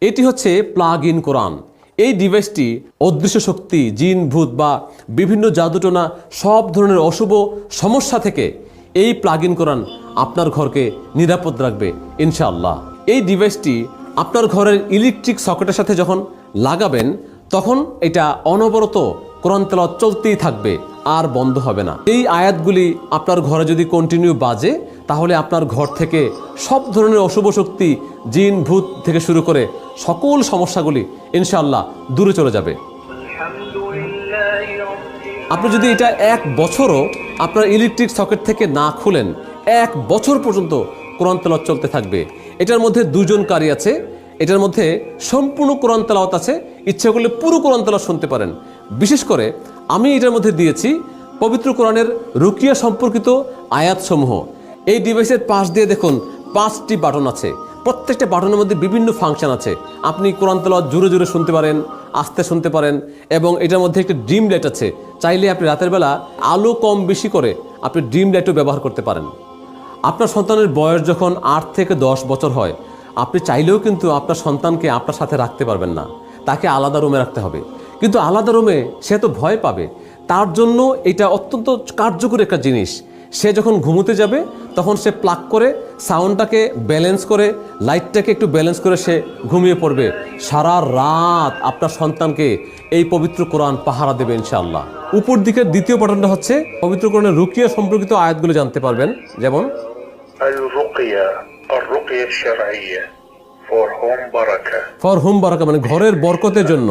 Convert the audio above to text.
এটি হচ্ছে plug in কোরআন। এই ডিভাইসটি অদৃশ্য শক্তি, জিন, ভূত বা বিভিন্ন জাদুটোনা সব ধরনের অশুভ সমস্যা থেকে এই প্লাগ ইন কোরআন আপনার ঘরকে নিরাপদ রাখবে ইনশাআল্লাহ। এই ডিভাইসটি আপনার ঘরের ইলেকট্রিক সকেটের সাথে যখন লাগাবেন তখন এটা অনবরত কোরআন তেলাওয়াত চলতেই থাকবে, আর বন্ধ হবে না। এই আয়াতগুলি আপনার ঘরে যদি কন্টিনিউ বাজে তাহলে আপনার ঘর থেকে সব ধরনের অশুভ শক্তি, জিন, ভূত থেকে শুরু করে সকল সমস্যাগুলি ইনশাআল্লাহ দূরে চলে যাবে। আপনি যদি এটা 1 বছরও আপনার ইলেকট্রিক সকেট থেকে না খুলেন, 1 বছর পর্যন্ত কোরআন তেলাওয়াত চলতে থাকবে। এটার মধ্যে 2 জন কারি আছে, এটার মধ্যে সম্পূর্ণ কোরআন তেলাওয়াত আছে। ইচ্ছা করলে পুরো কোরআন তেলাওয়াত শুনতে পারেন। বিশেষ করে আমি এটার মধ্যে দিয়েছি পবিত্র কোরআনের রুকিয়া সম্পর্কিত আয়াতসমূহ। এই ডিভাইসের পাশ দিয়ে দেখুন 5টি বাটন আছে, প্রত্যেকটা বাটনের মধ্যে বিভিন্ন ফাংশন আছে। আপনি কোরআন তেলাওয়াত জোরে জোরে শুনতে পারেন, আস্তে শুনতে পারেন, এবং এটার মধ্যে একটি ড্রিম লাইট আছে। চাইলে আপনি রাতের বেলা আলো কম বেশি করে আপনি ড্রিম লাইটও ব্যবহার করতে পারেন। আপনার সন্তানের বয়স যখন 8 থেকে 10 বছর হয়, আপনি চাইলেও কিন্তু আপনার সন্তানকে আপনার সাথে রাখতে পারবেন না, তাকে আলাদা রুমে রাখতে হবে। কিন্তু আলাদা রুমে সে তো ভয় পাবে, তার জন্য এটা অত্যন্ত কার্যকরী একটা জিনিস। সে যখন ঘুমোতে যাবে তখন সে প্লাগ করে সাউন্ডটাকে ব্যালেন্স করে, লাইটটাকে একটু ব্যালেন্স করে সে ঘুমিয়ে পড়বে। সারা রাত আপনার সন্তানকে এই পবিত্র কোরআন পাহারা দেবে ইনশাআল্লাহ। উপর দিকের দ্বিতীয় বাটনটা হচ্ছে পবিত্র কোরআনের রুকিয়া সম্পর্কিত আয়াতগুলো জানতে পারবেন, যেমন ফর হোম বারাকা, মানে ঘরের বরকতের জন্য।